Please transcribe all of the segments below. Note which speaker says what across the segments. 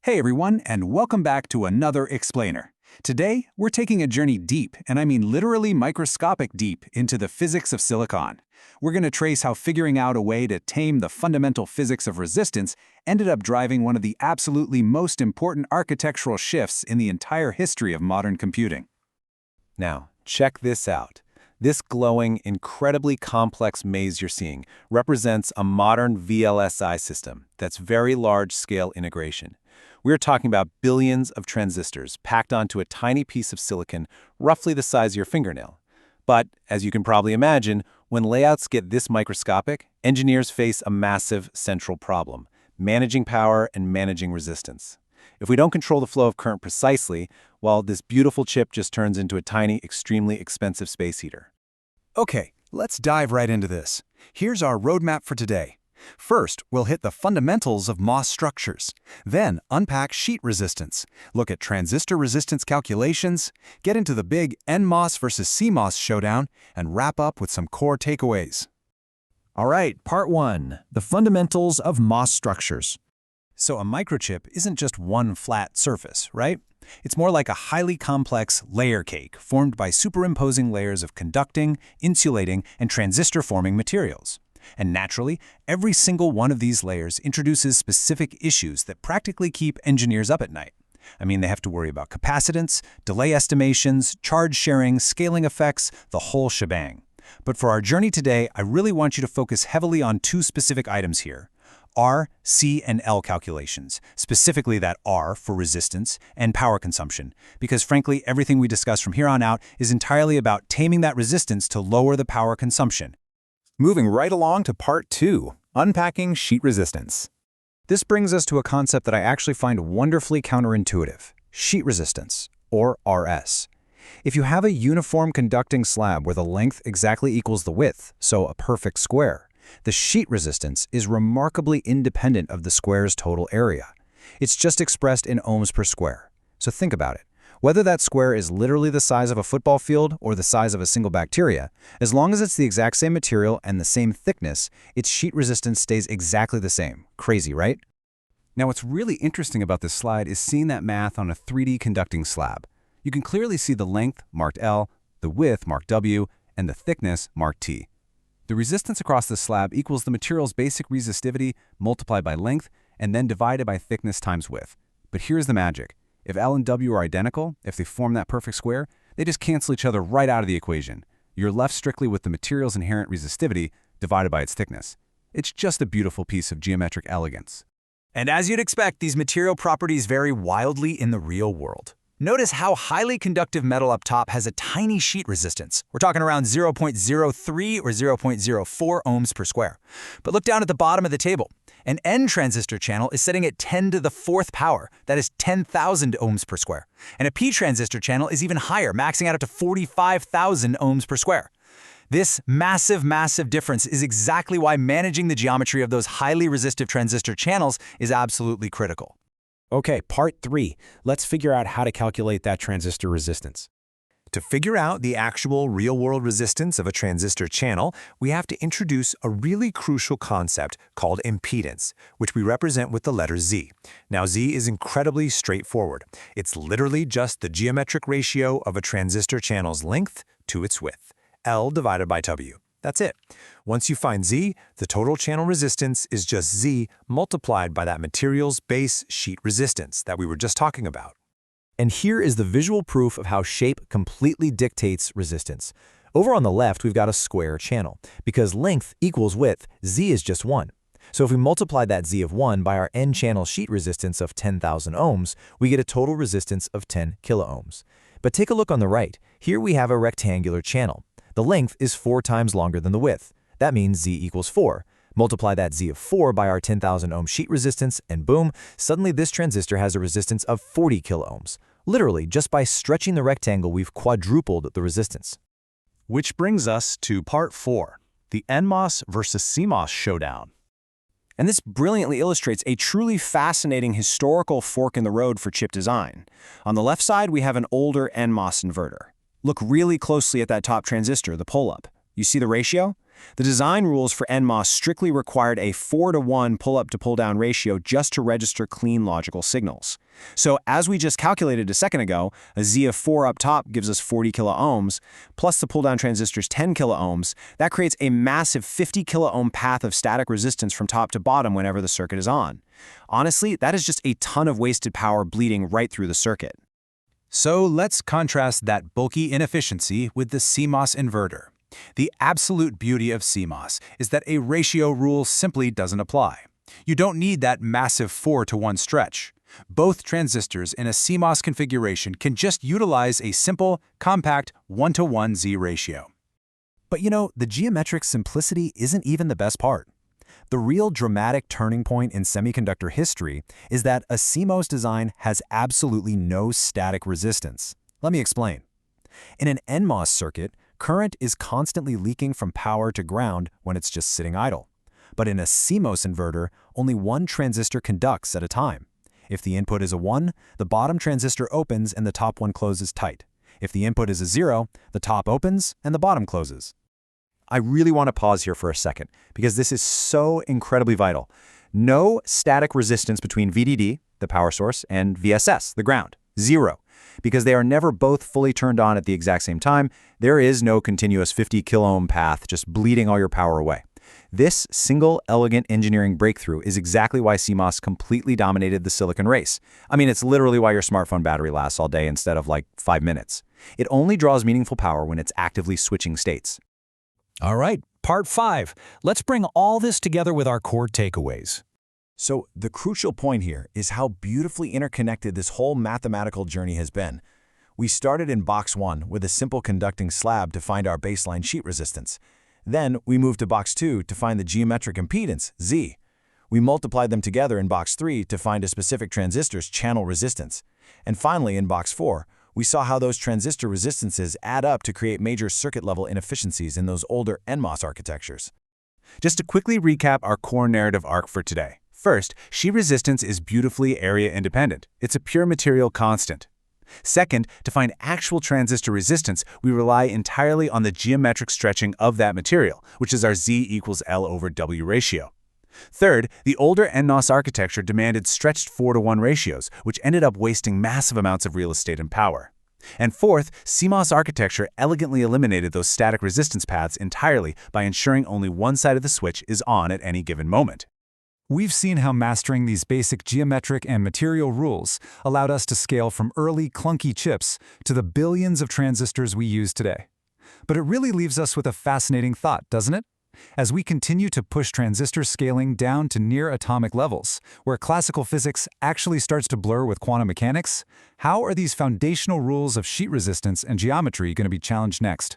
Speaker 1: Hey everyone, and welcome back to another Explainer. Today, we're taking a journey deep, and I mean literally microscopic deep, into the physics of silicon. We're going to trace how figuring out a way to tame the fundamental physics of resistance ended up driving one of the absolutely most important architectural shifts in the entire history of modern computing.
Speaker 2: Now, check this out. This glowing, incredibly complex maze you're seeing represents a modern vlsi system that's very large-scale integration. We're talking about billions of transistors packed onto a tiny piece of silicon roughly the size of your fingernail. But, as you can probably imagine, when layouts get this microscopic, engineers face a massive central problem: managing power and managing resistance. If we don't control the flow of current precisely, well, this beautiful chip just turns into a tiny, extremely expensive space heater.
Speaker 1: Okay, let's dive right into this. Here's our roadmap for today. First, we'll hit the fundamentals of MOS structures. Then, unpack sheet resistance, look at transistor resistance calculations, get into the big NMOS versus CMOS showdown, and wrap up with some core takeaways.
Speaker 3: All right, part 1, the fundamentals of MOS structures.
Speaker 1: So a microchip isn't just one flat surface, right? It's more like a highly complex layer cake formed by superimposing layers of conducting, insulating, and transistor-forming materials. And naturally, every single one of these layers introduces specific issues that practically keep engineers up at night. I mean, they have to worry about capacitance, delay estimations, charge sharing, scaling effects, the whole shebang. But for our journey today, I really want you to focus heavily on two specific items here: R, C, and L calculations, specifically that R for resistance and power consumption, because frankly, everything we discuss from here on out is entirely about taming that resistance to lower the power consumption.
Speaker 2: Moving right along to part 2, unpacking sheet resistance.
Speaker 3: This brings us to a concept that I actually find wonderfully counterintuitive: sheet resistance, or RS. If you have a uniform conducting slab where the length exactly equals the width, so a perfect square, the sheet resistance is remarkably independent of the square's total area. It's just expressed in ohms per square. So think about it. Whether that square is literally the size of a football field or the size of a single bacteria, as long as it's the exact same material and the same thickness, its sheet resistance stays exactly the same. Crazy, right?
Speaker 1: Now, what's really interesting about this slide is seeing that math on a 3D conducting slab. You can clearly see the length, marked L, the width, marked W, and the thickness, marked T. The resistance across the slab equals the material's basic resistivity multiplied by length and then divided by thickness times width. But here's the magic. If L and W are identical, if they form that perfect square, they just cancel each other right out of the equation. You're left strictly with the material's inherent resistivity divided by its thickness. It's just a beautiful piece of geometric elegance.
Speaker 4: And as you'd expect, these material properties vary wildly in the real world. Notice how highly conductive metal up top has a tiny sheet resistance. We're talking around 0.03 or 0.04 ohms per square. But look down at the bottom of the table. An N transistor channel is setting at 10 to the 4th power, that is 10,000 ohms per square. And a P transistor channel is even higher, maxing out up to 45,000 ohms per square. This massive, massive difference is exactly why managing the geometry of those highly resistive transistor channels is absolutely critical.
Speaker 3: Okay, part 3. Let's figure out how to calculate that transistor resistance.
Speaker 4: To figure out the actual real-world resistance of a transistor channel, we have to introduce a really crucial concept called impedance, which we represent with the letter Z. Now, Z is incredibly straightforward. It's literally just the geometric ratio of a transistor channel's length to its width, L divided by W. That's it. Once you find Z, the total channel resistance is just Z multiplied by that material's base sheet resistance that we were just talking about.
Speaker 3: And here is the visual proof of how shape completely dictates resistance. Over on the left, we've got a square channel. Because length equals width, Z is just 1. So if we multiply that Z of 1 by our N-channel sheet resistance of 10,000 ohms, we get a total resistance of 10 kiloohms. But take a look on the right. Here we have a rectangular channel. The length is 4 times longer than the width. That means Z equals 4. Multiply that Z of 4 by our 10,000 ohm sheet resistance, and boom, suddenly this transistor has a resistance of 40 kiloohms. Literally, just by stretching the rectangle, we've quadrupled the resistance.
Speaker 1: Which brings us to part 4, the NMOS versus CMOS showdown.
Speaker 5: And this brilliantly illustrates a truly fascinating historical fork in the road for chip design. On the left side, we have an older NMOS inverter. Look really closely at that top transistor, the pull-up. You see the ratio? The design rules for NMOS strictly required a 4-to-1 pull-up to pull-down ratio just to register clean logical signals. So as we just calculated a second ago, a Z of 4 up top gives us 40 kiloohms, plus the pull-down transistor's 10 kiloohms. That creates a massive 50 kiloohm path of static resistance from top to bottom whenever the circuit is on. Honestly, that is just a ton of wasted power bleeding right through the circuit.
Speaker 2: So let's contrast that bulky inefficiency with the CMOS inverter. The absolute beauty of CMOS is that a ratio rule simply doesn't apply. You don't need that massive 4-to-1 stretch. Both transistors in a CMOS configuration can just utilize a simple, compact 1-to-1 Z ratio.
Speaker 3: But the geometric simplicity isn't even the best part. The real dramatic turning point in semiconductor history is that a CMOS design has absolutely no static resistance. Let me explain. In an NMOS circuit, current is constantly leaking from power to ground when it's just sitting idle. But in a CMOS inverter, only one transistor conducts at a time. If the input is a 1, the bottom transistor opens and the top one closes tight. If the input is a 0, the top opens and the bottom closes. I really want to pause here for a second, because this is so incredibly vital. No static resistance between VDD, the power source, and VSS, the ground. 0. Because they are never both fully turned on at the exact same time, there is no continuous 50 kiloohm path just bleeding all your power away. This single, elegant engineering breakthrough is exactly why CMOS completely dominated the silicon race. I mean, it's literally why your smartphone battery lasts all day instead of like 5 minutes. It only draws meaningful power when it's actively switching states.
Speaker 1: All right, part 5. Let's bring all this together with our core takeaways.
Speaker 3: So the crucial point here is how beautifully interconnected this whole mathematical journey has been. We started in box 1 with a simple conducting slab to find our baseline sheet resistance. Then we moved to box 2 to find the geometric impedance, Z. We multiplied them together in box 3 to find a specific transistor's channel resistance. And finally, in box 4, we saw how those transistor resistances add up to create major circuit-level inefficiencies in those older NMOS architectures.
Speaker 2: Just to quickly recap our core narrative arc for today. First, sheet resistance is beautifully area-independent. It's a pure material constant. Second, to find actual transistor resistance, we rely entirely on the geometric stretching of that material, which is our Z equals L over W ratio. Third, the older NMOS architecture demanded stretched 4-to-1 ratios, which ended up wasting massive amounts of real estate and power. And fourth, CMOS architecture elegantly eliminated those static resistance paths entirely by ensuring only one side of the switch is on at any given moment.
Speaker 1: We've seen how mastering these basic geometric and material rules allowed us to scale from early, clunky chips to the billions of transistors we use today. But it really leaves us with a fascinating thought, doesn't it? As we continue to push transistor scaling down to near atomic levels, where classical physics actually starts to blur with quantum mechanics, how are these foundational rules of sheet resistance and geometry going to be challenged next?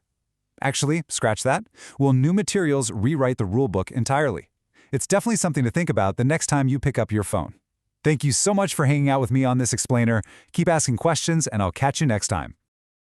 Speaker 1: Actually, scratch that. Will new materials rewrite the rulebook entirely? It's definitely something to think about the next time you pick up your phone. Thank you so much for hanging out with me on this explainer. Keep asking questions, and I'll catch you next time.